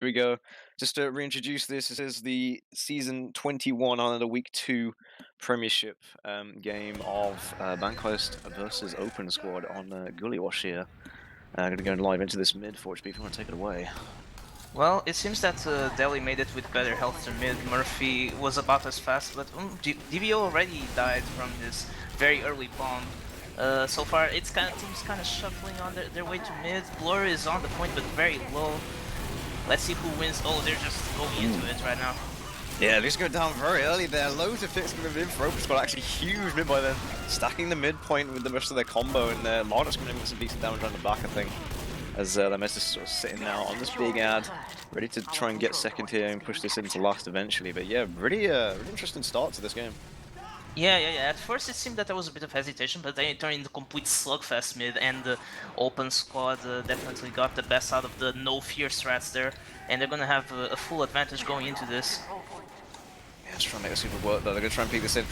Here we go. Just to reintroduce this is the Season 21 Highlander Week 2 Premiership game of Bankhurst versus Open Squad on Gullywash here. Going to go live into this mid for HP if you want to take it away. Well, it seems that Delhi made it with better health to mid. Murphy was about as fast, but DBO already died from this very early bomb. So far, it's teams kind of shuffling on their way to mid. Blur is on the point, but very low. Let's see who wins. Oh, they're just going into it right now. Yeah, these go down very early there. Loads of picks coming in for Open Squad. Actually, huge mid by then. Stacking the midpoint with the rest of their combo, and Lardo's coming in with some decent damage on the back, I think. As the Mess is sort of sitting now on this big ad, ready to try and get second here and push this into last eventually. But yeah, really interesting start to this game. Yeah. At first it seemed that there was a bit of hesitation, but then it turned into complete slugfest mid, and the Open Squad definitely got the best out of the no fear strats there, and they're gonna have a full advantage going into this. Yeah, let's try and make the super work though. They're gonna try and peek this in.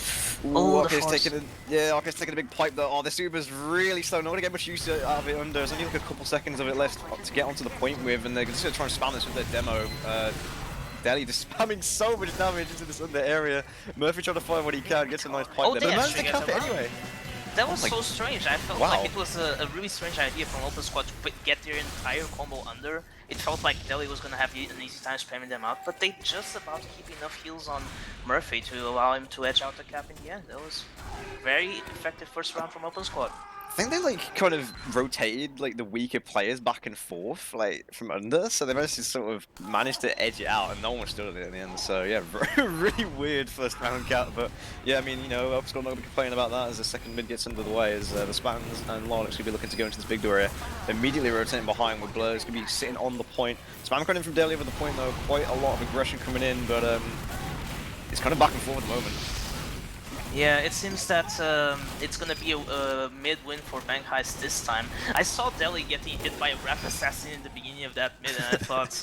Ooh, Arcade's taking taking a big pipe though. Oh, the super's really slow. Not gonna get much use out of it under. There's only like a couple seconds of it left to get onto the point with, and they're just gonna try and spam this with their demo. Delhi just spamming so much damage into this under area. Murphy trying to find what he can, gets a nice pipe there, but he managed to cap it anyway. That was so strange. I felt like it was a really strange idea from Open Squad to get their entire combo under. It felt like Delhi was gonna have an easy time spamming them out, but they just about keep enough heals on Murphy to allow him to edge out the cap in the end. That was very effective first round from Open Squad. I think they like kind of rotated like the weaker players back and forth like from under, so they managed to sort of manage to edge it out, and no one stood at it in the end. So yeah, really weird first round cap, but yeah, I mean, you know, Open Squad not gonna be complaining about that as the second mid gets under the way, as the Spans and Larlix gonna be looking to go into this big door area, immediately rotating behind with Blur. It's gonna be sitting on the point. Spam coming in from Daily over the point though, quite a lot of aggression coming in, but it's kind of back and forth at the moment. Yeah, it seems that it's gonna be a mid-win for Bankhurst this time. I saw Delhi getting hit by a Wrap Assassin in the beginning of that mid, and I thought,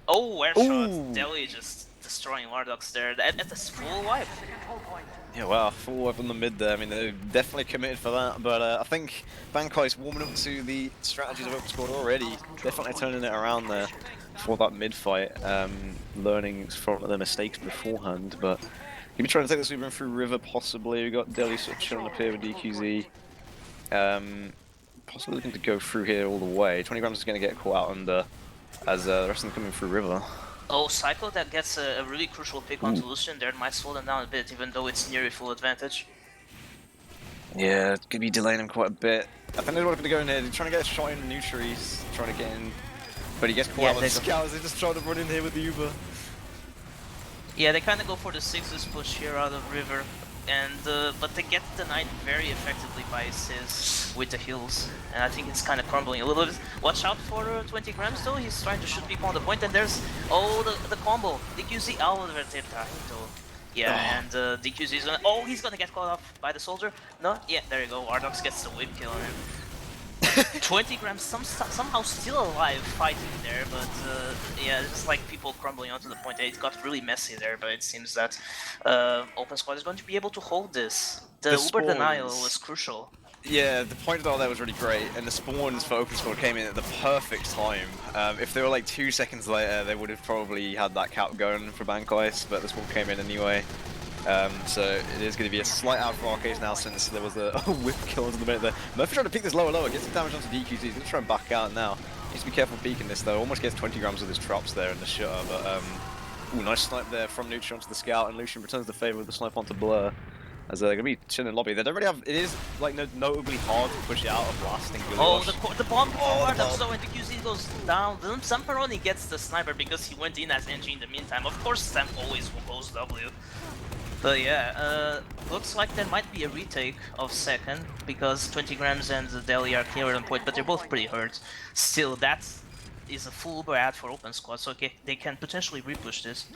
oh, where shot? Delhi just destroying Lardox there at the full wipe. Yeah, wow, full wipe on the mid there. I mean, they're definitely committed for that, but I think Bankhurst warming up to the strategies of Open Squad already, definitely turning it around there for that mid fight, learning from their mistakes beforehand, but he'll be trying to take the super in through River, possibly. We've got Delhi sort of chilling up here with DQZ. Possibly looking to go through here all the way. 20 grams is going to get caught out under as the rest of them coming through River. Oh, Psycho that gets a really crucial pick onto Lucian there might slow them down a bit, even though it's nearly full advantage. Yeah, it's going to be delaying him quite a bit. I think they're going to go in here. They're trying to get a shot in Nutri, trying to get in. But he gets caught out with the scouts. They just try to run in here with the Uber. Yeah, they kind of go for the sixes push here out of River, and but they get denied very effectively by Sis with the heals, and I think it's kind of crumbling a little bit. Watch out for 20 grams though, he's trying to shoot people on the point, and there's, oh, the combo, DQZ out of it. Yeah, and DQZ is gonna, oh, he's gonna get caught off by the soldier. No, yeah, there you go, Ardox gets the whip kill on him. 20 grams somehow still alive fighting there, but yeah, it's like people crumbling onto the point. It got really messy there, but it seems that Open Squad is going to be able to hold this. The Uber denial was crucial. Yeah, the point out there was really great, and the spawns for Open Squad came in at the perfect time. If they were like 2 seconds later, they would have probably had that cap going for Bankhurst, but the spawn came in anyway. So it is going to be a slight out for Arcade now, since there was a whip kill into the minute there. Murphy trying to pick this lower, gets the damage onto DQZ. He's going to try and back out now. Needs to be careful peeking this though. Almost gets 20 grams with his traps there in the shutter, but ooh, nice snipe there from Nucci onto the scout, and Lucian returns the favor with the snipe onto Blur. As they're going to be chilling in lobby. They don't really have. It is like notably hard to push it out of blasting. Oh, the bomb forward up, so and the QZ goes down. Zamperoni gets the sniper because he went in as NG in the meantime. Of course, Sam always goes W. But yeah, looks like there might be a retake of second, because 20 grams and Delhi are clear on point, but they're both pretty hurt. Still, that is a full Uber ad for Open Squad, so okay, they can potentially repush this.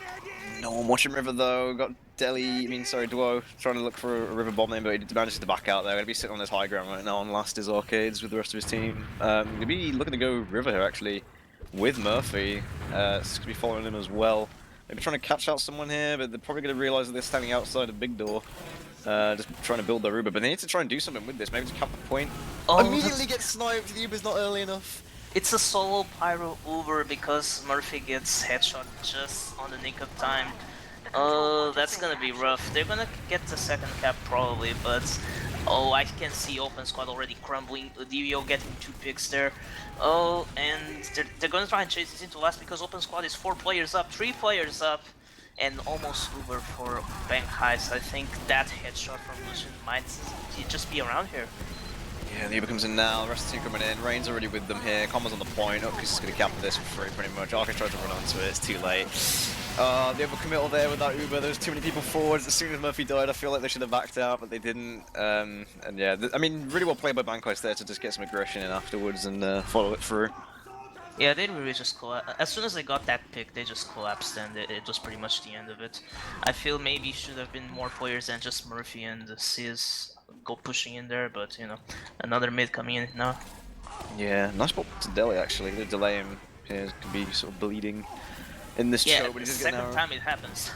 No one watching River though. Got Duo trying to look for a River bomb lane, but he manages to back out there. Gonna be sitting on this high ground right now on last his arcades with the rest of his team. Gonna be looking to go River here actually with Murphy. It's gonna be following him as well. Maybe trying to catch out someone here, but they're probably going to realize that they're standing outside a big door. Just trying to build their Uber, but they need to try and do something with this. Maybe to cap the point. Oh, immediately get sniped. The Uber's not early enough. It's a solo Pyro Uber because Murphy gets headshot just on the nick of time. That's gonna be rough. They're gonna get the second cap probably, but oh, I can see Open Squad already crumbling. Dio getting 2 picks there. Oh, and they're gonna try and chase this into last because Open Squad is 4 players up, 3 players up, and almost Uber for Bank Heist. I think that headshot from Lucian might just be around here. Yeah, the Uber comes in now, the rest of the team coming in, Rain's already with them here, Combo's on the point, because he's going to cap this for free pretty much, Arcus tries to run onto it, it's too late. The overcommittal there with that Uber, there's too many people forwards, as soon as Murphy died I feel like they should have backed out, but they didn't. And yeah, I mean, really well played by Banquist there to just get some aggression in afterwards and follow it through. Yeah, they really just collapsed. As soon as they got that pick, they just collapsed, and it was pretty much the end of it. I feel maybe should have been more players than just Murphy and Sis go pushing in there, but you know, another mid coming in now. Yeah, nice spot to Delhi actually. They delay him here, could be sort of bleeding in this choke, but the he's second time it happens.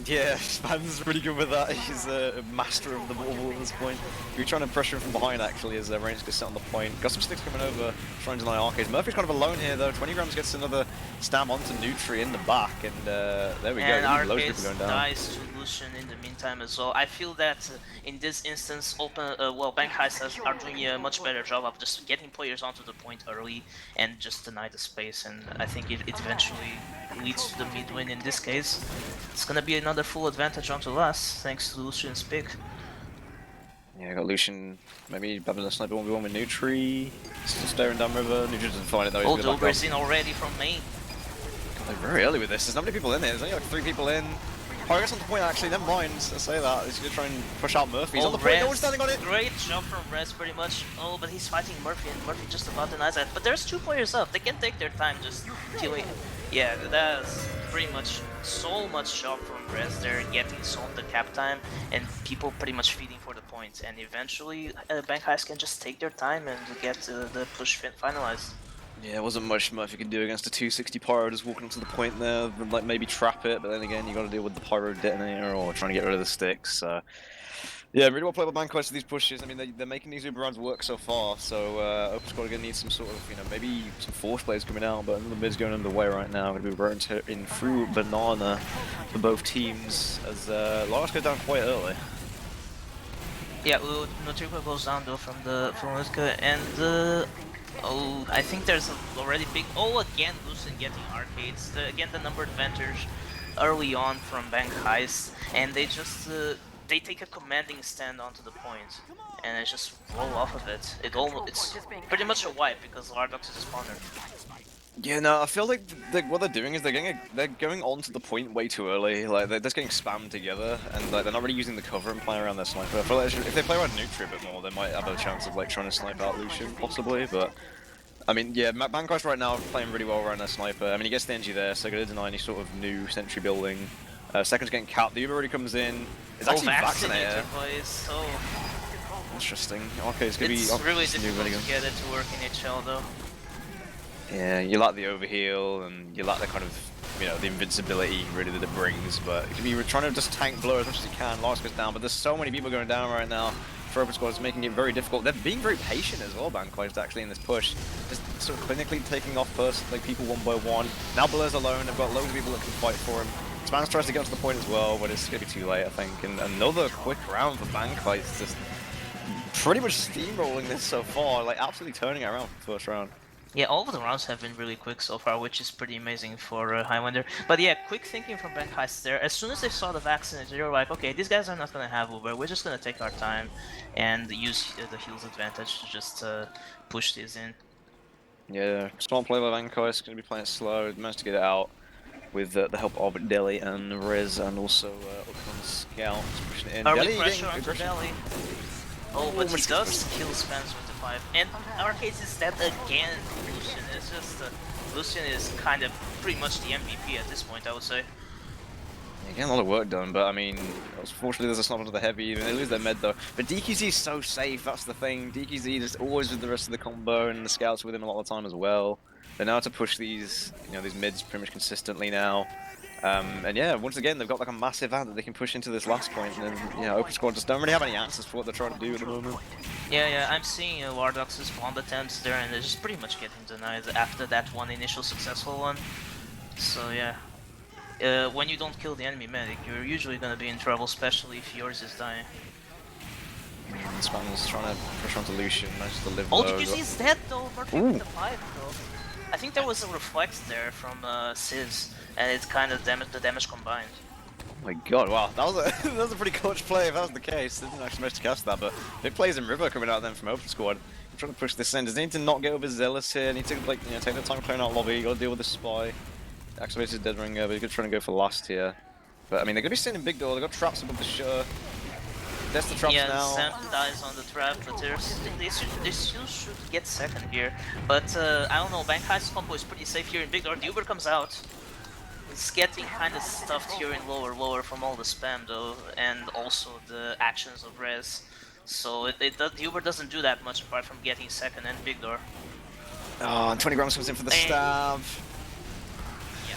Yeah, Span's really good with that. He's a master of the ball at this point. You're trying to pressure him from behind actually as Reigns gets set on the point. Got some sticks coming over, trying to deny arcades. Murphy's kind of alone here though. 20 grams gets another stab onto Nutri in the back, and there we go. And Loads of people going down. dies to Lucian in the meantime as well. I feel that in this instance, Bank Heist are doing a much better job of just getting players onto the point early and just deny the space, and I think it eventually leads to the mid win in this case. It's gonna be another full advantage onto last, thanks to Lucian's pick. Yeah, I got Lucian, maybe having a sniper 1v1 with Nutri. Still staring down river. Nutri doesn't find it though. Oh, the Uber's in already from main. They're very early with this. There's not many people in there. There's only like 3 people in. Oh, I guess on the point actually, never mind. I say that. He's gonna try and push out Murphy. He's on the point, no one's standing on it. Great jump from Rez pretty much. Oh, but he's fighting Murphy and Murphy just about denies that. But there's 2 players up. They can take their time just killing. Yeah, that's pretty much so much job from Rez there, getting solved the cap time and people pretty much feeding for the points. And eventually Bank Heist can just take their time and get the push finalized. Yeah, it wasn't much Murphy could do against a 260 Pyro just walking up to the point there, like maybe trap it, but then again you got to deal with the Pyro detonator or trying to get rid of the sticks. Yeah, really well played by Banquist with these pushes. I mean, they're making these Uber runs work so far, so Open Squad are going to need some sort of, you know, maybe some force plays coming out, but the mid's going underway right now. Going to be rotating through Banana for both teams as Lars goes down quite early. Yeah, Notrico goes down though from Utka, and oh, I think there's already big. Oh, again, Lucian getting arcades. Again, the number advantage early on from Bank Heist, and they just they take a commanding stand onto the point, and they just roll off of it. It's pretty much a wipe because Lardox is a spawner. Yeah, no, I feel like what they're doing is they're going onto the point way too early. Like they're just getting spammed together, and like they're not really using the cover and playing around their sniper. I feel like if they play around Nutri a bit more, they might have a chance of like trying to snipe out Lucian possibly. But I mean, yeah, Banquist right now playing really well around their sniper. I mean, he gets the NG there, so going to deny any sort of new sentry building. Second's getting capped. The Uber already comes in. It's actually vaccinated. So interesting. Okay, it's gonna be. It's really difficult to get it to work in HL though. Yeah, you lack the overheal and you lack the kind of, you know, the invincibility really that it brings. But you're trying to just tank blow as much as you can. Lars goes down, but there's so many people going down right now. For Open Squad, it's making it very difficult. They're being very patient as well, Banquist, actually, in this push. Just sort of clinically taking off first, like people one by one. Now Blur's alone. They've got loads of people that can fight for him. Spans tries to get to the point as well, but it's gonna be too late, I think. And another quick round for Banquist, just pretty much steamrolling this so far, like absolutely turning it around for the first round. Yeah, all of the rounds have been really quick so far, which is pretty amazing for Highlander. But yeah, quick thinking from Bank Heist there. As soon as they saw the vaccine, they were like, okay, these guys are not going to have Uber. We're just going to take our time and use the heals advantage to just push this in. Yeah, smart play by Banquist, going to be playing it slow. Managed to get it out with the help of Delhi and Rez, and also Ukon's Scout pushing it in. Are Delhi we pressure onto Delhi? Oh, but he does kill Spans with the 5. And our case is that again, Lucian is just Lucian is kind of pretty much the MVP at this point, I would say. Yeah, getting a lot of work done, but I mean, unfortunately there's a sniper to the heavy, and they lose their med though. But DQZ is so safe, that's the thing. DQZ is always with the rest of the combo, and the scouts with him a lot of the time as well. They know how to push these, you know, these mids pretty much consistently now. And yeah, once again, they've got like a massive ad that they can push into this last point, and then, you know, Open Squad just don't really have any answers for what they're trying to do at the moment. Yeah, I'm seeing Wardox's spawn attempts there, and they're just pretty much getting denied after that one initial successful one. So yeah, when you don't kill the enemy medic, you're usually gonna be in trouble, especially if yours is dying. Spammers trying to push onto Lucian, managed to live Oh, low. did you see his death though? Murphy with the pipe though. I think there was a reflex there from Sizz, and it kind of the damage combined. Oh my god, wow, that was a that was a pretty clutch play if that was the case. They didn't actually manage to cast that, but big plays in River coming out then from Open Squad. I'm trying to push this in. Does he need to not get over Zealous here? Need to like, you know, take the time clearing out lobby, gotta deal with the spy. Activated Dead Ringer, but he's trying to go for last here. But I mean, they're gonna be sitting in big door, they've got traps above the shutter. There's the traps now. Sam dies on the trap, but they still should get second here. But I don't know, Bank High's combo is pretty safe here in big door. The Uber comes out. It's getting kind of stuffed here in lower from all the spam though, and also the actions of Rez. So the Uber doesn't do that much apart from getting second and big door. Oh, and 20 grams comes in for the stab. Yeah.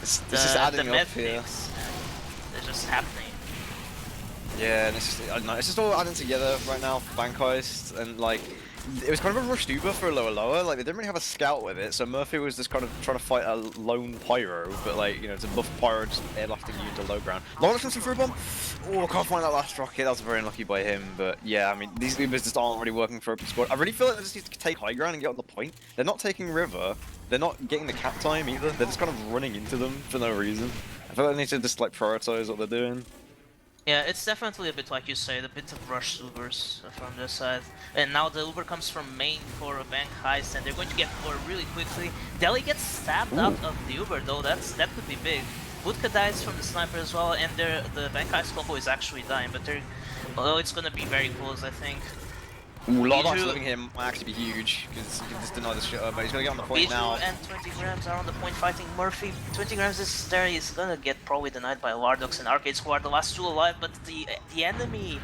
This is adding up here. They're just happening. Yeah, and it's just, I don't know, it's just all adding together right now for Bank Heist, and like, it was kind of a rushed Uber for a lower, like they didn't really have a scout with it, so Murphy was just kind of trying to fight a lone Pyro, but like, you know, to buff Pyro just airlifting you into low ground. Long comes through bomb. Oh, can't find that last rocket, that was very unlucky by him, but yeah, I mean, these Ubers just aren't really working for Open Squad. I really feel like they just need to take high ground and get on the point. They're not taking River, they're not getting the cap time either, they're just kind of running into them for no reason. I feel like they need to just like prioritize what they're doing. Yeah, it's definitely a bit like you said, a bit of rush Ubers from this side. And now the Uber comes from main for a Bank Heist, and they're going to get more really quickly. Deli gets stabbed out of the Uber though, that could be big. Budka dies from the sniper as well, and the Bank Heist combo is actually dying, but it's gonna be very close, I think. Ooh, Lodak's living here might actually be huge, because he can just deny the shot, but he's gonna get on the point now. And 20 grams are on the point fighting Murphy. 20 grams is there, he's gonna get probably denied by Wardox and Arcade Squad, the last two alive, but the enemy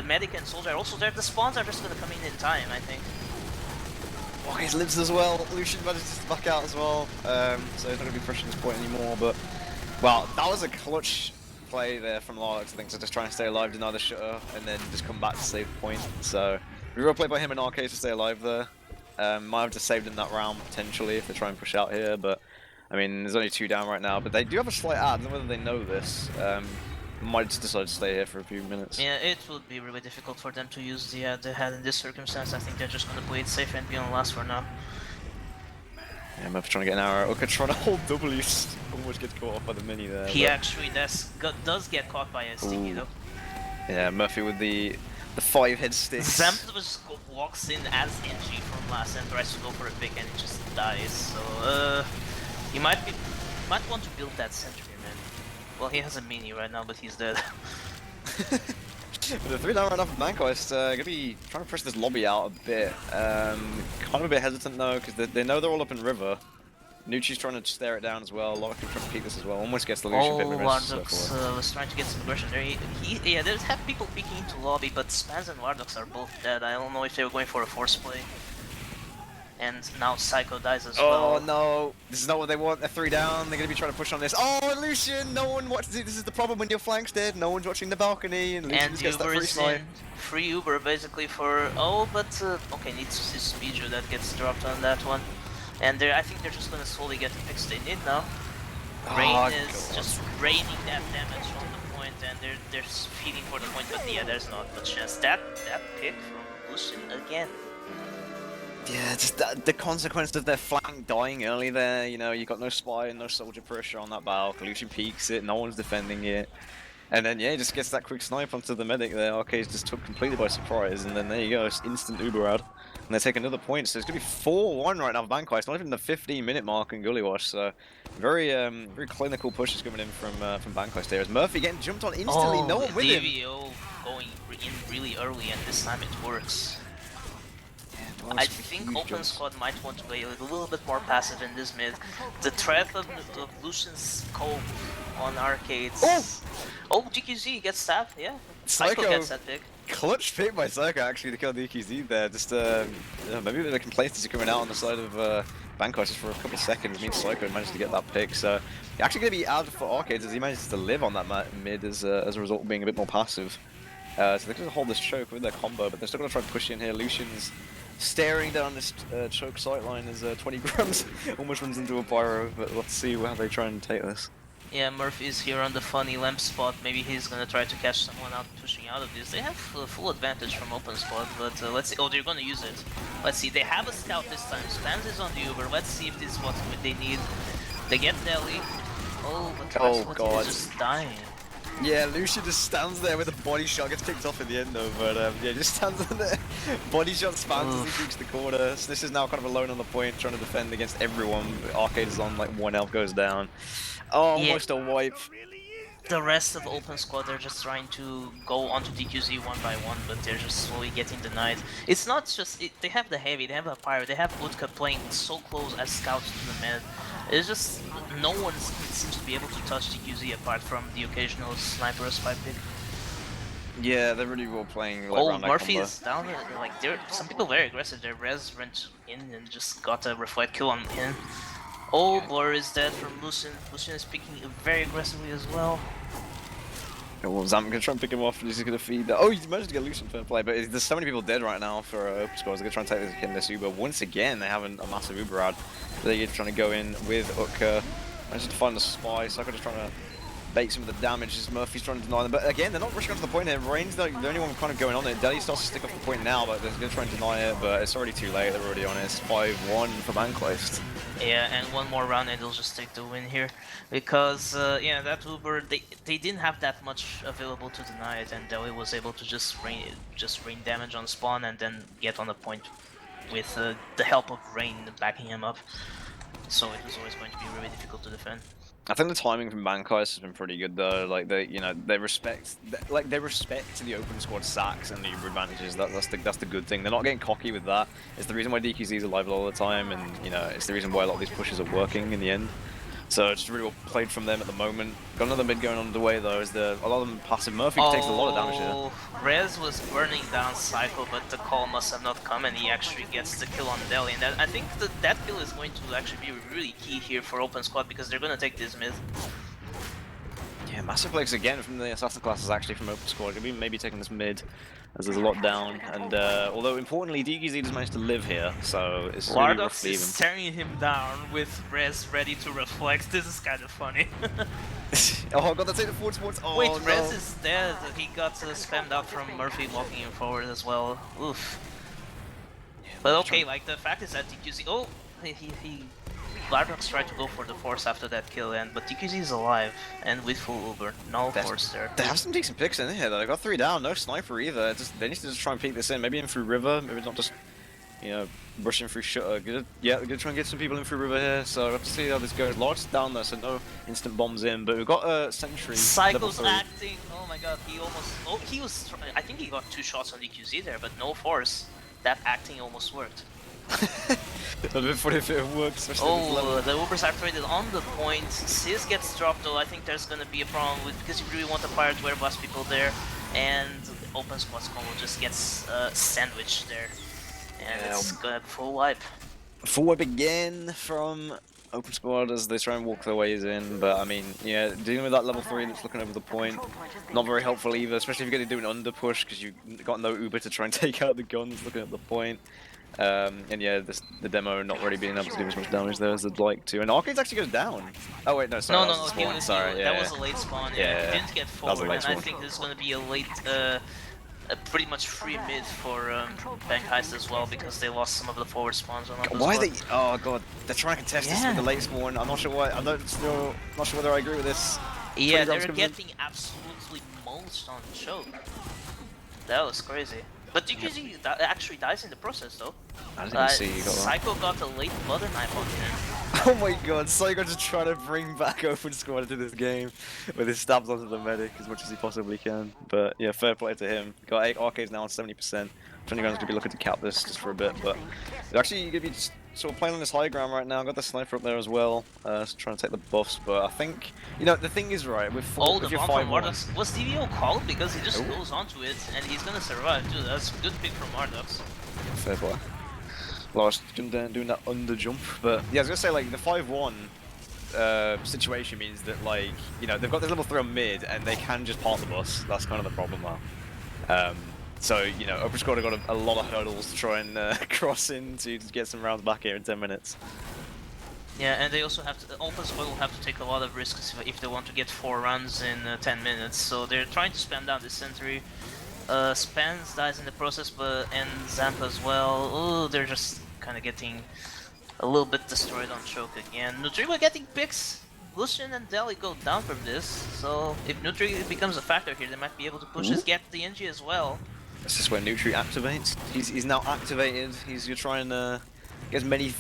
medic and soldier are also there. The spawns are just gonna come in time, I think. Okay, he lives as well. Lucian manages to back out as well, so he's not gonna be pushing this point anymore, but well, that was a clutch play there from Lodak, I think, so just trying to stay alive, deny the shutter, and then just come back to save the point, so real play by him in Arcade to stay alive there. Might have just saved him that round potentially if they try and push out here, but I mean, there's only 2 down right now, but they do have a slight ad. I don't know whether they know this. Might just decide to stay here for a few minutes. Yeah, it would be really difficult for them to use the ad they had in this circumstance. I think they're just gonna play it safe and be on last for now. Yeah, Murphy trying to get an arrow. Okay, trying to hold W, almost gets caught off by the mini there. He actually does get caught by a sticky though. Yeah, Murphy with the 5 head sticks. Zemp just walks in as NG from last and tries to go for a pick and it just dies. So he might want to build that sentry, man. Well, he has a mini right now, but he's dead. The 3 down right now from Bank Heist, gonna be trying to push this lobby out a bit. Kind of a bit hesitant though, because they know they're all up in River. Nucci's trying to stare it down as well. Lodak's trying to peek this as well. Almost gets the Lucian bit Wardox was trying to get some aggression there. Yeah, there's have people peeking into lobby, but Spaz and Wardox are both dead. I don't know if they were going for a force play. And now Psycho dies as well. Oh no, this is not what they want. They're 3 down. They're gonna be trying to push on this. Oh, Lucian! No one watches it. This is the problem when your flank's dead. No one's watching the balcony, and Lucian just gets that free snipe. Free Uber basically for okay, needs his speed that gets dropped on that one. And I think they're just gonna slowly get the picks they need now. Rain is just raining that damage on the point, and they're feeding for the point, but yeah, there's not much chance. That pick from Lucian again. Yeah, just the consequence of their flank dying early there. You know, you got no spy and no soldier pressure on that battle. Lucian peeks it, no one's defending it. And then, yeah, he just gets that quick snipe onto the medic there. Arcade's just took completely by surprise, and then there you go, it's instant Uber ad. And they take another point, so it's going to be 4-1 right now for Bank Heist, not even the 15-minute mark in Gully Wash, so very very clinical pushes coming in from Bank Heist here. As Murphy getting jumped on instantly, no one with him. DVO going in really early, and this time it works. Yeah, I think Open Squad might want to play a little bit more passive in this mid. The threat of Lucian's scope on Arcades. Oh, DQZ gets stabbed, yeah. Psycho gets that pick. Clutch pick by Psycho actually to kill DQZ there. Just maybe a bit of complacency coming out on the side of Bankai just for a couple of seconds. Means Psycho managed to get that pick, so actually going to be out for Arcades as he manages to live on that mid as a result of being a bit more passive. So they're going to hold this choke with their combo, but they're still going to try to push in here. Lucian's staring down this choke sightline as 20 grams almost runs into a pyro, but let's see how they try and take this. Yeah, Murphy's here on the funny lamp spot. Maybe he's gonna try to catch someone out pushing out of this. They have full advantage from open spot, but let's see. Oh, they're gonna use it. Let's see. They have a scout this time. Spams is on the Uber. Let's see if this is what they need. They get Deli. Oh, but God, is just dying. Yeah, Lucian just stands there with a body shot. Gets picked off in the end though, but yeah, just stands there. Body shot spams as he reaches the corner. So this is now kind of alone on the point, trying to defend against everyone. Arcade is on like 1 health goes down. Oh, yeah. almost a wipe. The rest of open squad, they're just trying to go onto DQZ one by one, but they're just slowly getting denied. It's not just they have the heavy, they have the pyro, they have Wiethoofd playing so close as scouts to the mid. It's just no one seems to be able to touch DQZ apart from the occasional sniper or spy pick. Yeah, they're really well playing. Like, oh, Murphy is down. Like, some people very aggressive. Their res went in and just got a reflect kill on him. Oh, Blur is dead from Lucian. Lucian is picking very aggressively as well. Yeah, well, Zam gonna try and pick him off and he's gonna feed that. Oh, he managed to get Lucian fair play, but there's so many people dead right now for open scores. They're gonna try and take this Uber. Once again, they have a massive Uber ad. They're trying to go in with Utka. Managed to find the spy. Psycho just trying to bait some of the damage as Murphy's trying to deny them. But again, they're not rushing onto the point here. Rain's the only one kind of going on it. Deli starts to stick off the point now, but they're going to try and deny it, but it's already too late. They're already on it. It's 5-1 for Banquist. Yeah, and one more round and they'll just take the win here. Because, yeah, that Uber, they didn't have that much available to deny it, and Deli was able to just rain damage on spawn and then get on the point with the help of Rain backing him up. So it was always going to be really difficult to defend. I think the timing from Bankai has been pretty good though. Like they respect the open squad sacks and the Uber advantages. That's the good thing. They're not getting cocky with that. It's the reason why DQZ is alive all the time, and it's the reason why a lot of these pushes are working in the end. So it's really well played from them at the moment. Got another mid going on the way though. A lot of them passive. Murphy takes a lot of damage here. Rez was burning down Psycho, but the call must have not come, and he actually gets the kill on Deli. And I think that kill is going to actually be really key here for open squad because they're going to take this mid. Yeah, massive plays again from the assassin classes actually from open squad. Could be maybe taking this mid as there's a lot down. And although importantly, DQZ does manage to live here, so it's really rough Lardox is staring him down with Rez ready to reflect. This is kind of funny. Oh god, that's it, the forward sports. Oh, wait, no. Rez is dead. He got spammed out from Murphy walking him forward as well. Oof. Yeah, but okay, like the fact is that DQZ. Oh, Lardox tried to go for the force after that kill, but DQZ is alive and with full Uber, no force there. They have some decent picks in here though. They got 3 down, no sniper either. They need to just try and peek this in. Maybe in through river, maybe not just rushing through shutter. Yeah, they're gonna try and get some people in through river here. So we'll have to see how this goes. Large down there, so no instant bombs in. But we've got a sentry. Psycho's acting. Oh my god, he almost. Oh, he was. I think he got 2 shots on DQZ there, but no force. That acting almost worked. A bit funny if it works. Oh, the Ubers activated on the point. Sis gets dropped though. I think there's gonna be a problem with because you really want the fire to airbus people there, and open squad's combo just gets sandwiched there, and it's gonna full wipe. Full wipe again from open squad as they try and walk their ways in, but I mean, yeah, dealing with that level 3 that's looking over the point, not very helpful either, especially if you're going to do an under push because you've got no Uber to try and take out the guns looking at the point. And yeah, the demo not really being able to do as much damage there as they'd like to. And Arcades actually goes down. Oh wait, no, sorry. No, that was a late spawn. Yeah, he didn't get forward, and I think there's going to be a late, a pretty much free mid for Bankai as well because they lost some of the forward spawns on the Why are they? Oh god, they're trying to contest this with the late spawn. I'm not sure why. Still not sure whether I agree with this. Yeah, they're getting absolutely mulched on choke. That was crazy. But DQZ actually dies in the process though. I didn't see you got Psycho got a late butter knife on him. Oh my god, Psycho just trying to bring back open squad into this game with his stabs onto the medic as much as he possibly can. But yeah, fair play to him. Got 8 arcades now on 70%. Tony Gunn's gonna be looking to cap this just for a bit, but they're actually gonna be sort of playing on this high ground right now. Got the sniper up there as well, trying to take the buffs. But I think the thing is right with if you're 5-1. Was DVO called because he just goes onto it and he's gonna survive too. That's a good pick from Mardox. Fair play. Lost doing that under jump, but yeah, I was gonna say like the 5-1 situation means that like they've got this level 3 on mid and they can just park the bus. That's kind of the problem now. So Open Squad have got a lot of hurdles to try and cross in to get some rounds back here in 10 minutes. Yeah, and they also have to. Open Squad will have to take a lot of risks if they want to get 4 runs in 10 minutes. So they're trying to spam down this Sentry. Spence dies in the process, and Zampa as well. Oh, they're just kind of getting a little bit destroyed on choke again. Nutriwa getting picks. Lucian and Deli go down from this, so if Nutri becomes a factor here, they might be able to push this, get the NG as well. This is where Nutri activates. He's now activated. He's gonna try and get as many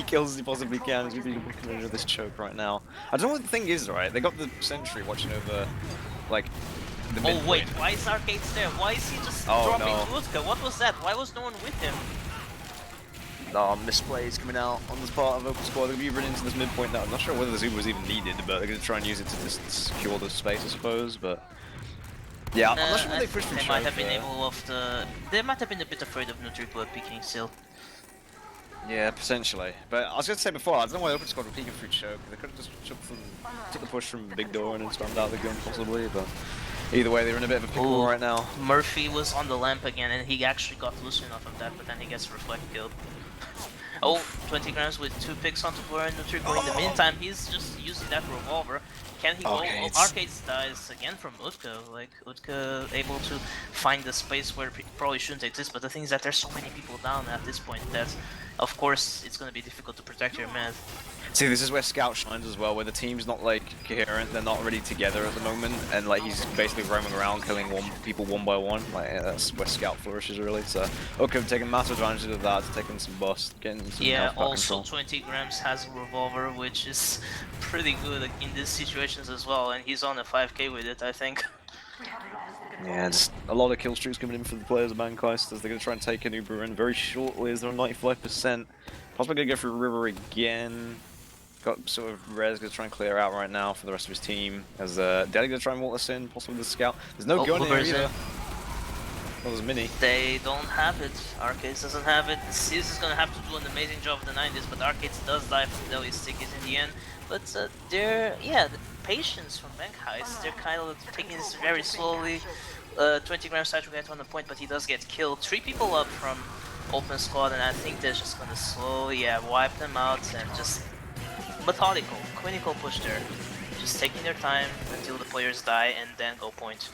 kills as he possibly can. He's really looking under this choke right now. I don't know what the thing is, right? They got the Sentry watching over, like, the midpoint. Oh wait, why is Arcades there? Why is he just dropping Utka? What was that? Why was no one with him? Misplays coming out on this part of Open Squad. They're going to be running into this midpoint now. I'm not sure whether the Uber was even needed, but they're going to try and use it to just secure the space, I suppose. But yeah, I'm not sure whether they pushed through. They might have been able of the. They might have been a bit afraid of Nutrico peeking still. Yeah, potentially. But I was going to say before, I don't know why Open Squad were peeking through choke. They could have just took the push from the big door and then spammed out the gun possibly, but either way, they're in a bit of a pickle right now. Murphy was on the lamp again, and he actually got Lucian off of that, but then he gets reflect killed. Oh, 20 grams with 2 picks onto Blur and Nutrico. In the meantime, he's just using that revolver. Can he go? Oh, Arcades dies again from Utka. Like, Utka able to find the space where it probably shouldn't exist, but the thing is that there's so many people down at this point that, of course, it's going to be difficult to protect your man. See, this is where Scout shines as well, where the team's not like coherent, they're not really together at the moment, and like he's basically roaming around killing people one by one. Like that's where Scout flourishes really. So okay, taking massive advantage of that, taking some bust, getting some health back also control. 20 grams has a revolver, which is pretty good in these situations as well, and he's on a 5k with it, I think. Yeah, just a lot of kill streaks coming in for the players of Mankind as they're going to try and take an Uber in very shortly as they're on 95%. Possibly going to go through River again. Got sort of Rez going to try and clear out right now for the rest of his team. As Deli going to try and walk us in, possibly with the Scout. There's no gun here either. Oh, there's a Mini. They don't have it. Arcades doesn't have it. Sis is going to have to do an amazing job of denying this, but Arcades does die from Deli's stickies in the end. But they're, yeah, the patience from Bank Heist, they're kind of taking this very slowly. 20 grams side to get on the point, but he does get killed. 3 people up from Open Squad, and I think they're just going to slowly, wipe them out and just methodical, clinical push there. Just taking their time until the players die and then go point.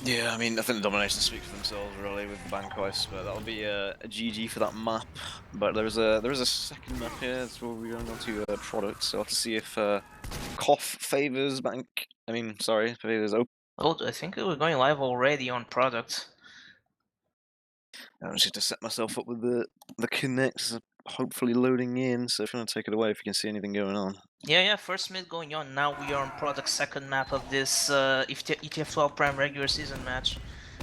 Yeah, I mean, I think the dominations speak for themselves really with the Banquist, but that'll be a GG for that map. But there is a second map here. That's where we're going on to products. So I'll have to see if Cough favors Bank. I mean, sorry, favors Open. Oh, I think we're going live already on product. I'm just going to set myself up with the connects, hopefully loading in. So if you want to take it away, if you can see anything going on. Yeah, first mid going on. Now we are on product second map of this ETF2L Prime regular season match.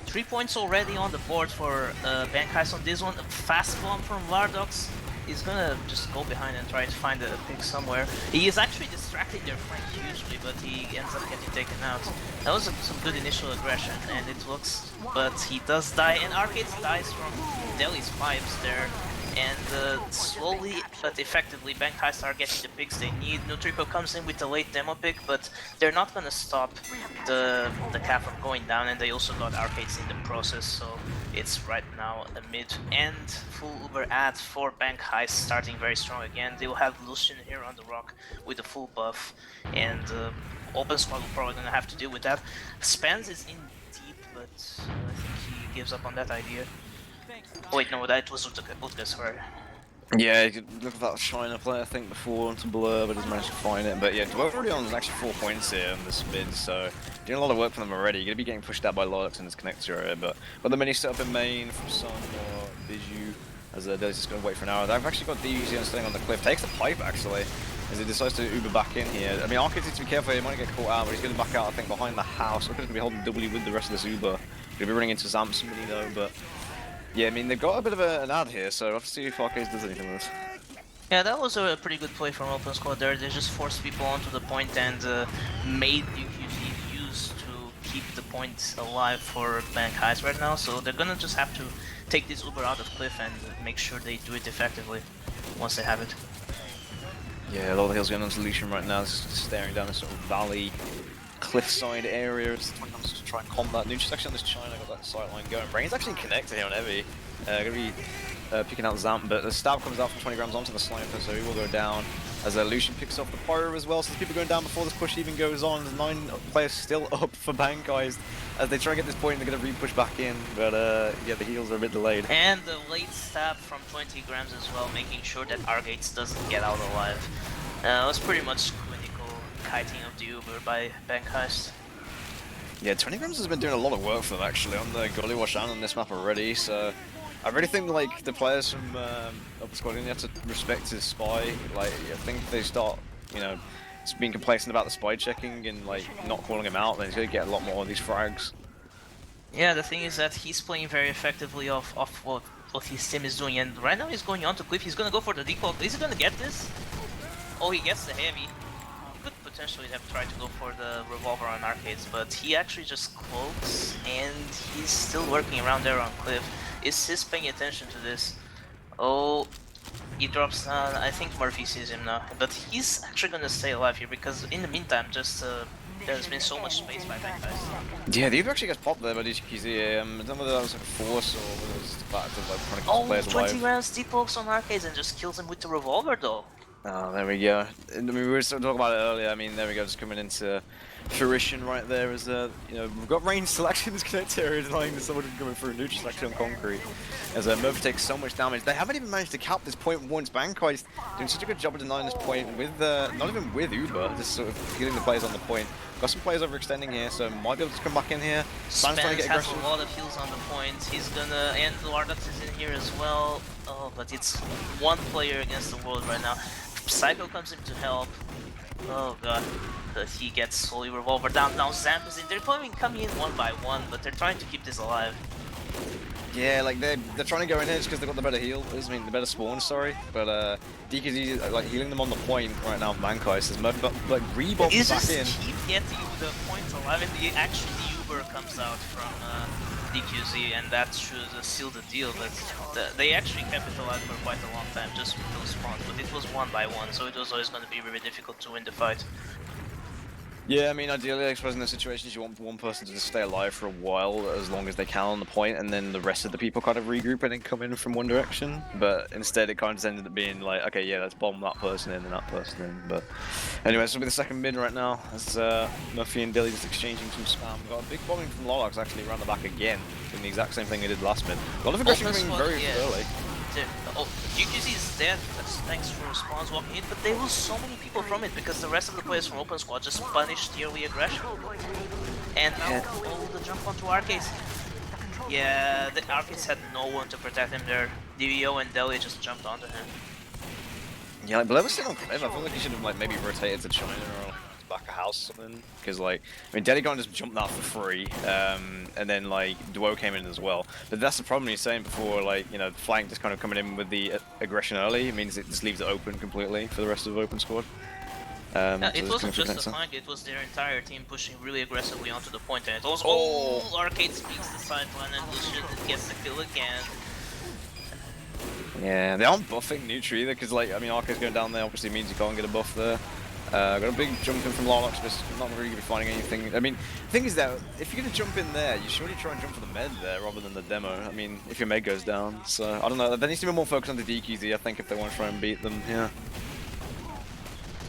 3 points already on the board for Bank Heist on this one. A fast bomb from Lardox. He's gonna just go behind and try to find a pick somewhere. He is actually distracting their flank hugely, but he ends up getting taken out. That was some good initial aggression, and it looks, but he does die, and Arcades dies from Deli's pipes there. And slowly but effectively, Bank Heist are getting the picks they need. Nutrico comes in with the late demo pick, but they're not gonna stop the cap from going down, and they also got Arcades in the process, so it's right now a mid and full Uber ad for Bank Heist, starting very strong again. They will have Lucian here on the rock with a full buff, and Open Squad will probably gonna have to deal with that. Spence is in deep, but I think he gives up on that idea. Oh, wait, no, that was Utka, sorry. Yeah, you could look at that China player, I think, before onto Blur, but doesn't manage to find it. But yeah, Dwarf is actually 4 points here on this mid, so doing a lot of work for them already. You're going to be getting pushed out by Lux in this connector area, but the mini set up in main from Sun or Biju, as they're just going to wait for an hour. They've actually got DUZ standing on the cliff, takes the pipe actually, as he decides to Uber back in here. I mean, Arcade needs to be careful, he might get caught out, but he's going to back out, I think, behind the house. Looks like he's going to be holding W with the rest of this Uber. Going to be running into Zamp somebody though, but yeah, I mean, they've got a bit of an ad here, so I'll have to see if Arcade does anything with this. Yeah, that was a pretty good play from Open Squad there. They just forced people onto the point and made UQZ use to keep the point alive for Bank Heist right now, so they're gonna just have to take this Uber out of cliff and make sure they do it effectively once they have it. Yeah, a lot of the hills going on Solution right now, just staring down this sort of valley, cliffside area. It's to try and combat. Nutri's actually on this China, got that sight line going. Brain's actually connected here on Heavy. Gonna be picking out Zamp, but the stab comes out from 20 grams onto the sniper, so he will go down. As Lucian picks off the Pyro as well, so there's people going down before this push even goes on. There's 9 players still up for Bankeist. As they try and get this point, they're going to re-push back in, but yeah, the heals are a bit delayed. And the late stab from 20 grams as well, making sure that Argates doesn't get out alive. It was pretty much clinical kiting of the Uber by Bankeist. Yeah, 20 grams has been doing a lot of work for them actually on the Gully Wash and on this map already, so I really think like the players from Upper Squad have to respect his spy. Like I think if they start, you know, being complacent about the spy checking and like not calling him out, then he's gonna get a lot more of these frags. Yeah, the thing is that he's playing very effectively off what his team is doing, and right now he's going on to cliff. He's gonna go for the decloak. Is he gonna get this? Oh, he gets the heavy. Could potentially have tried to go for the revolver on Arcades, but he actually just cloaks, and he's still working around there on cliff. Is Sis paying attention to this? Oh, he drops down. I think Murphy sees him now, but he's actually gonna stay alive here because in the meantime, just there's been so much space by Bankeist. Yeah, the Uber actually gets popped there by DQZ. I don't know whether that was like a force or whether it was the fact of like trying to keep players alive. 20 rounds deep pokes on Arcades and just kills him with the revolver though. Oh, there we go. I mean, we were talking about it earlier. I mean, there we go, just coming into fruition right there as, you know, we've got range selection in this connect area, denying that someone coming through neutral selection on concrete. As Murphy takes so much damage. They haven't even managed to cap this point once. Bankeist doing such a good job of denying this point with, not even with Uber, just sort of getting the players on the point. Got some players overextending here, so might be able to come back in here. Spans trying to get has a lot of heals on the point. He's gonna, and Lardax is in here as well. Oh, but it's one player against the world right now. Psycho comes in to help. Oh god. But he gets slowly revolver down. Now Zamp is in. They're coming in one by one, but they're trying to keep this alive. Yeah, like they're trying to go in here just because they've got the better heal. I mean, the better spawn, sorry. But DKZ is like healing them on the point right now. Bankeist is Murphy, like rebound back in. Keep getting the point alive, and actually the Uber comes out from DQZ, and that should seal the deal. But they actually kept it alive for quite a long time, just with those spawns. But it was one by one, so it was always going to be very difficult to win the fight. Yeah, I mean, ideally, I suppose in those situations, you want one person to just stay alive for a while, as long as they can on the point, and then the rest of the people kind of regroup and then come in from one direction. But instead, it kind of ended up being like, okay, yeah, let's bomb that person in and that person in. But anyway, this will be the second mid right now, as Murphy and Dilly just exchanging some spam. We've got a big bombing from Lolax actually around the back again, doing the exact same thing they did last mid. A lot of aggression coming very early. Oh, DQZ is dead, thanks for spawns walking in, but they lose so many people from it because the rest of the players from Open Squad just punished the early aggression. And now, oh, the jump onto Arcades. Yeah, the Arcades had no one to protect him there. DVO and Deli just jumped onto him. Yeah, like, Baleva's still on Cliff. I feel like he should have like maybe rotated to China or back a house or something, because like I mean Deli can't just jump that for free, and then like Duo came in as well. But that's the problem you're saying before, like, you know, flank just kind of coming in with the aggression early. It means it just leaves it open completely for the rest of the Open Squad. Yeah, it wasn't just the flank, it was their entire team pushing really aggressively onto the point, and it was Arcade speaks the sideline and Lucian gets the kill again. Yeah, they aren't buffing Nutri either, because like, I mean, Arcade's going down there obviously means you can't get a buff there. Got a big jump in from Larlox, but not really going to be finding anything. I mean, the thing is that if you're going to jump in there, you should really try and jump for the med there rather than the demo. I mean, if your med goes down. So, I don't know, there needs to be more focus on the DQZ, I think, if they want to try and beat them, yeah.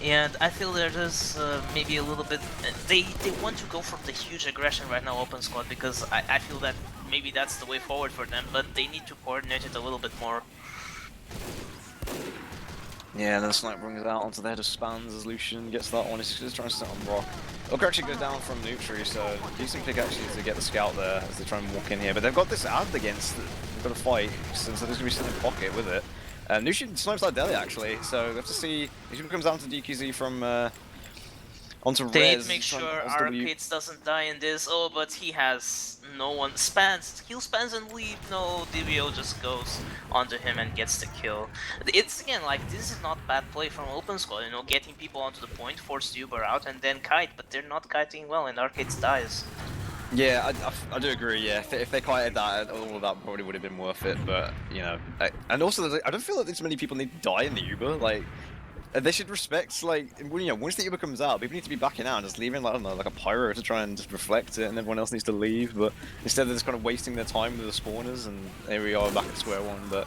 Yeah, I feel there's maybe a little bit... They want to go for the huge aggression right now, Open Squad, because I feel that maybe that's the way forward for them, but they need to coordinate it a little bit more. Yeah, and then Snipe brings it out onto the head of Spans as Lucian gets that one. He's just trying to sit on Rock. Oka actually goes down from Nutri, so decent pick actually to get the scout there as they try and walk in here. But they've got this ad against, they've got to fight, so there's going to be something in pocket with it. Lucian snipes that Deli actually, so we have to see if he comes down to DQZ from onto Rez. They need to make sure Arcades doesn't die in this. Oh, but he has no one. Spans, he'll spans and leave. No, DBO just goes onto him and gets the kill. It's again like, this is not bad play from Open Squad, you know, getting people onto the point, force the Uber out and then kite, but they're not kiting well and Arcades dies. Yeah, I do agree. Yeah, if they kited that, all of that probably would have been worth it. But you know, and also I don't feel like there's many people need to die in the Uber. Like they should respect like once the Uber comes out, people need to be backing out and just leaving like I don't know like a pyro to try and just reflect it, and everyone else needs to leave. But instead they're just kind of wasting their time with the spawners, and here we are back at square one. But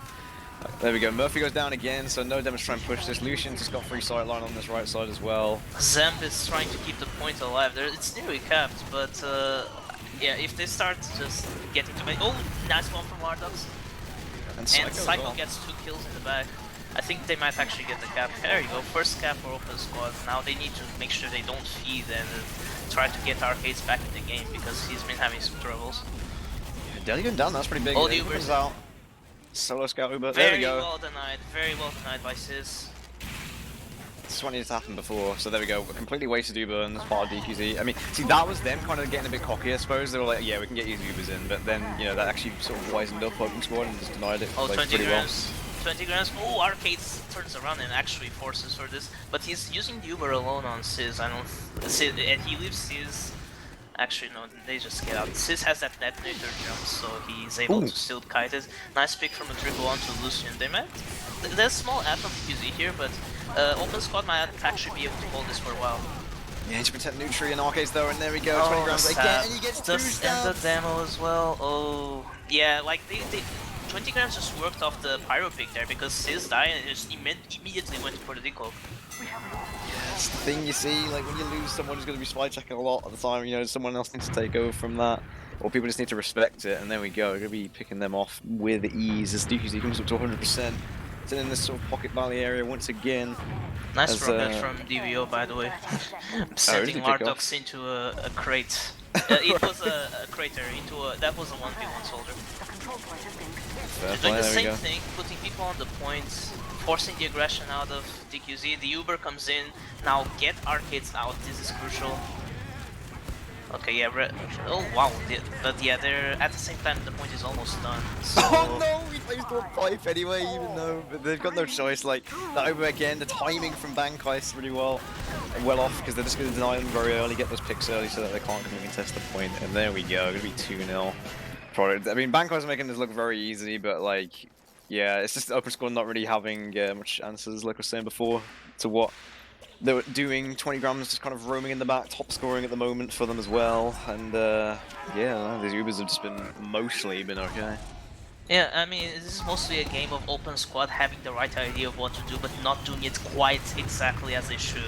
there we go. Murphy goes down again, so no damage to try and push this. Lucian's just got free sightline on this right side as well. Zemp is trying to keep the point alive. It's nearly capped, but yeah, if they start just getting to make... Oh, nice one from Ardox. And Psycho well. gets 2 kills in the back. I think they might actually get the cap. There you go, first cap for Open Squad. Now they need to make sure they don't feed and try to get Arcades back in the game because he's been having some troubles. Yeah, Deli going down, that's pretty big. Oh, the Uber's out. Solo scout Uber, very there we go. Very well denied by Sis. This is what needed to happen before, so there we go. Completely wasted Uber and this part of DQZ. I mean, see, that was them kind of getting a bit cocky, I suppose. They were like, yeah, we can get easy Ubers in, but then, you know, that actually sort of wisened up Open Squad and just denied it. Oh, like, 20 pretty grams. 20 grams. Oh, Arcades turns around and actually forces for this, but he's using the Uber alone on Sis. And he leaves Sis. Actually, no, they just get out. Sis has that detonator jump, so he's able to still kite it. Nice pick from a dribble onto Lucian. They might... There's small add-on QZ here, but Open Squad might actually be able to hold this for a while. Yeah, to protect Nutri and Arcades though, and there we go, 20 grams again, and he gets 2 stabs. And the demo as well. Oh, yeah, like they 20 grams just worked off the pyro pick there because Sis died and just immediately went for the decloak. That's the thing you see, like when you lose someone who's going to be spy checking a lot at the time, you know, someone else needs to take over from that. Or people just need to respect it, and there we go. We're going to be picking them off with ease as DQZ comes up to 100%. It's in this sort of pocket valley area once again. Nice rocket from DVO, by the way. Sending Mardox into a crate. It was a crater into a... That was a 1v1 soldier. They're doing the same thing, putting people on the points, forcing the aggression out of DQZ. The Uber comes in. Now get Arcades out. This is crucial. Okay, yeah, oh wow, but yeah, they're at the same time the point is almost done. So... Oh no, he plays to a pipe anyway, even though, but they've got no choice. Like that over again, the timing from Bankai is really well off because they're just going to deny them very early, get those picks early so that they can't come and contest the point. And there we go, going to be 2-0 product. I mean, Bankai's making this look very easy, but like, yeah, it's just Open Squad not really having much answers, like I was saying before, to what they were doing. 20 grams just kind of roaming in the back, top scoring at the moment for them as well, and yeah, these Ubers have just mostly been okay. Yeah, I mean, this is mostly a game of Open Squad having the right idea of what to do, but not doing it quite exactly as they should.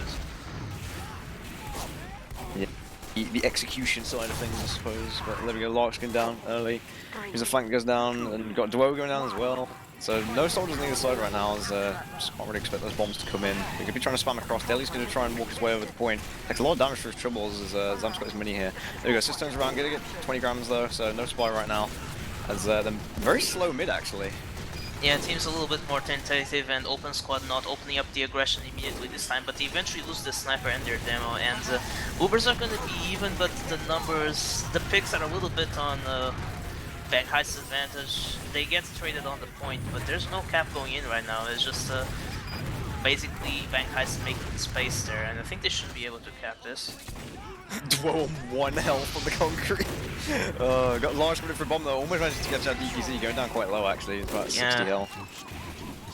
Yeah, the execution side of things, I suppose. But there we go, Larkskin down early. Here's a flank that goes down, and got Duo going down as well. So no soldiers on either side right now, as just can't really expect those bombs to come in. They're going to be trying to spam across. Deli's going to try and walk his way over the point. Takes a lot of damage for his triples as Zam's got his mini here. There we go, Sis turns around, going to get 20 grams though, so no spy right now. As they're very slow mid actually. Yeah, team's a little bit more tentative and Open Squad not opening up the aggression immediately this time, but they eventually lose the sniper and their demo, and Ubers are going to be even, but the numbers, the picks are a little bit on Banghei's advantage. They get traded on the point, but there's no cap going in right now. It's just basically Banghei's making space there, and I think they should be able to cap this. Duo on 1 health on the concrete. Got large minute for bomb though. Almost managed to get that DQZ going down quite low actually. It's about 60 health.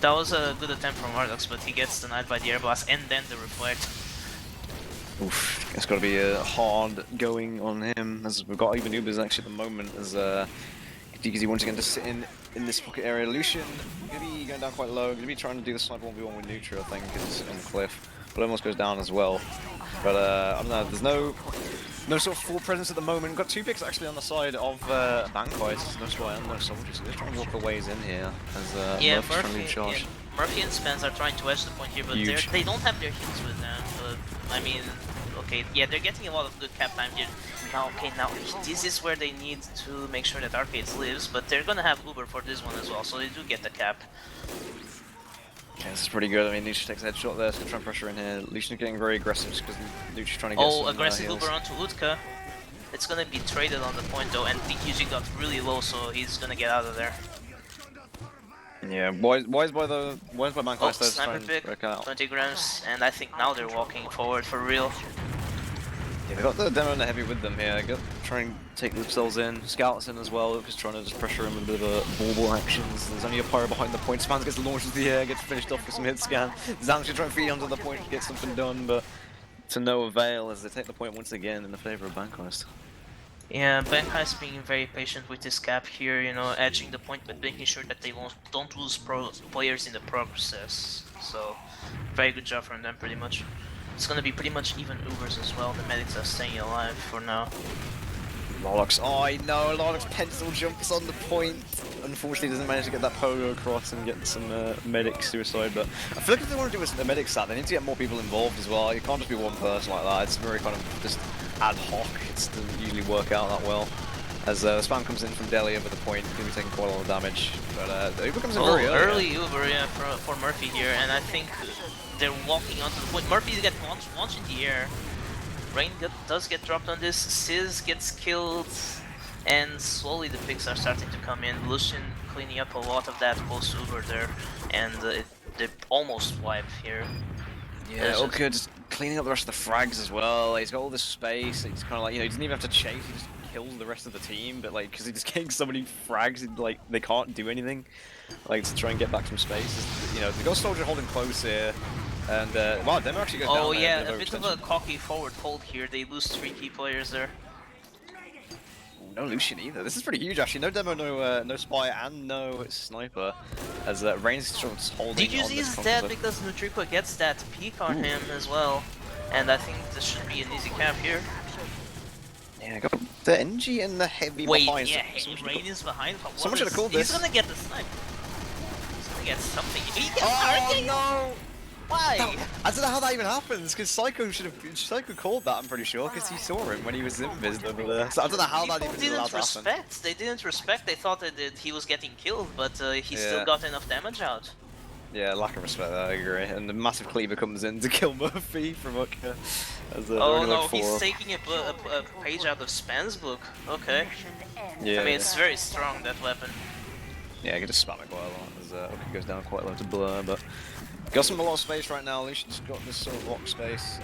That was a good attempt from Mardox, but he gets denied by the air blast and then the reflect. Oof, it's got to be hard going on him, as we've got even Ubers actually at the moment, as DQZ once again just sitting in this pocket area. Lucian going to be going down quite low, going to be trying to do the sniper 1v1 with Neutral, I think, because it's on the cliff. But almost goes down as well. But I don't know, there's no sort of full presence at the moment. Got 2 picks actually on the side of Bankai, so no spy and no soldiers. So they're trying to walk their ways in here as yeah, Murphy's trying to charge. Murphy and Spence are trying to edge the point here, but they don't have their heals with them. But I mean, okay, yeah, they're getting a lot of good cap time here. Now, okay, now this is where they need to make sure that Arcades lives, but they're gonna have Uber for this one as well, so they do get the cap. Yeah, this is pretty good. I mean, Lucian takes a headshot there, so gonna try and pressure in here. Lucian's getting very aggressive just because Lucian's trying to get some aggressive heals. Uber onto Utka. It's gonna be traded on the point though, and DQG got really low, so he's gonna get out of there. Yeah, why is by Bankai sniper pick, 20 grams, and I think now they're walking forward for real. Yeah, they got the demo and the heavy with them here. Try and take themselves in. Scouts in as well, just trying to just pressure him with a bit of ball actions. There's only a pyro behind the point. Spans gets launched into the air, gets finished off with some hit scan. Zang's gonna try and feed onto the point to get something done, but to no avail as they take the point once again in the favor of Bankwest. Yeah, Bankhai's being very patient with this cap here, you know, edging the point but making sure that they don't lose players in the process. So, very good job from them pretty much. It's gonna be pretty much even Ubers as well. The medics are staying alive for now. Lolox, oh I know, Lolox pencil jumps on the point. Unfortunately doesn't manage to get that pogo across and get some medic suicide, but I feel like if they want to do a medic stat, they need to get more people involved as well. You can't just be one person like that, it's very kind of just ad hoc, it doesn't usually work out that well. As the spam comes in from Delhi over the point, going to be taking quite a lot of damage, but the Uber comes in very early. Uber, yeah, for Murphy here, and I think they're walking onto the point. Murphy gets launched in the air. Rain does get dropped on this, Sizz gets killed, and slowly the picks are starting to come in. Lucian cleaning up a lot of that post-Uber there, and they almost wipe here. Yeah, okay, just cleaning up the rest of the frags as well. He's got all this space, he's kind of like, you know, he doesn't even have to chase, he just kills the rest of the team, but like, because he's just getting so many frags, like, they can't do anything, like, to try and get back some space. You know, they've got Soldier holding close here. And, wow, Demo actually goes down. Oh yeah, a bit of a cocky forward hold here. They lose 3 key players there. Ooh, no Lucian either. This is pretty huge actually. No Demo, no Spy, and no Sniper. As Rain's just holding. DQZ is dead because Nutripa gets that peek on him as well. And I think this should be an easy cap here. Yeah, got the NG and the heavy behind. Yeah, Rain is behind. Someone should have called this. He's gonna get the snipe. He's gonna get something. He gets no! Why? I don't know how that even happens, because Psycho called that, I'm pretty sure, because he saw him when he was invis over there. So I don't know how that even allowed to happen. They didn't respect, they thought that he was getting killed, but he still got enough damage out. Yeah, lack of respect there, I agree. And the massive cleaver comes in to kill Murphy from Utka. Oh no, he's taking a page out of Span's book. Okay. Yeah. I mean, it's very strong, that weapon. Yeah, I get to spam it quite a lot as Utka goes down quite low to Blur, but got some a lot of space right now. Lucian's got this sort of rock space.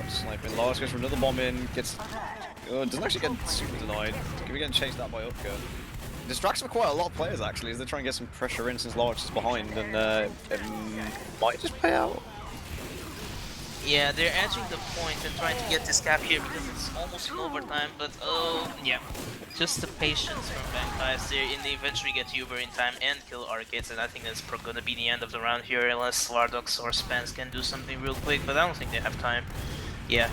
Sniping. Lars goes for another bomb in. Gets. Doesn't actually get super denied. Can be getting chased out by Utka. Distracts for quite a lot of players actually as they try and get some pressure in since Lars is behind, and it might just pay out. Yeah, they're edging the point and trying to get this cap here because it's almost in overtime, but yeah. Just the patience from Bankai there, and they eventually get Uber in time and kill Arcades, and I think that's gonna be the end of the round here unless Lardox or Spans can do something real quick, but I don't think they have time. Yeah,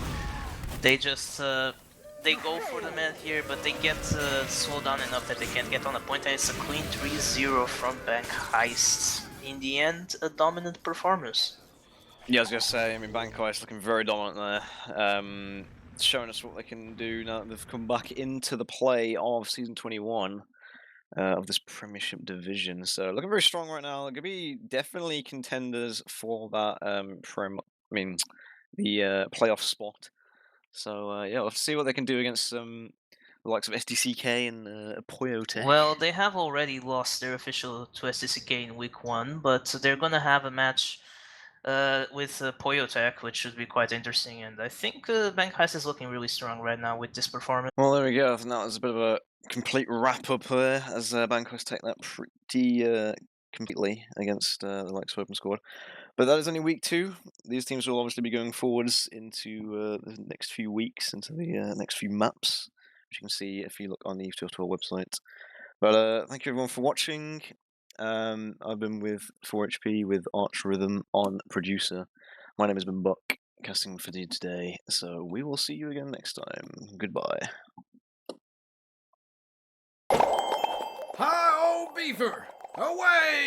they just they go for the med here, but they get slowed down enough that they can't get on the point, and it's a clean 3-0 from Bankai. In the end, a dominant performance. Yeah, I was gonna say, I mean, Bankai is looking very dominant there. Showing us what they can do now that they've come back into the play of Season 21 of this Premiership division. So looking very strong right now. They're gonna be definitely contenders for that the playoff spot. So yeah, we'll see what they can do against the likes of SDCK and Poyotech. Well, they have already lost their official to SDCK in week 1, but they're gonna have a match with Poyotech, which should be quite interesting, and I think Bankai is looking really strong right now with this performance. Well, there we go. I think that was a bit of a complete wrap-up there, as Bankai take that pretty completely against the likes of Open Squad. But that is only week 2. These teams will obviously be going forwards into the next few weeks, into the next few maps, which you can see if you look on the TF2L website. But thank you everyone for watching. I've been with 4HP with ArchRhythm on producer. My name has been Buck, casting for you today, so we will see you again next time. Goodbye. Hi, old beaver! Away!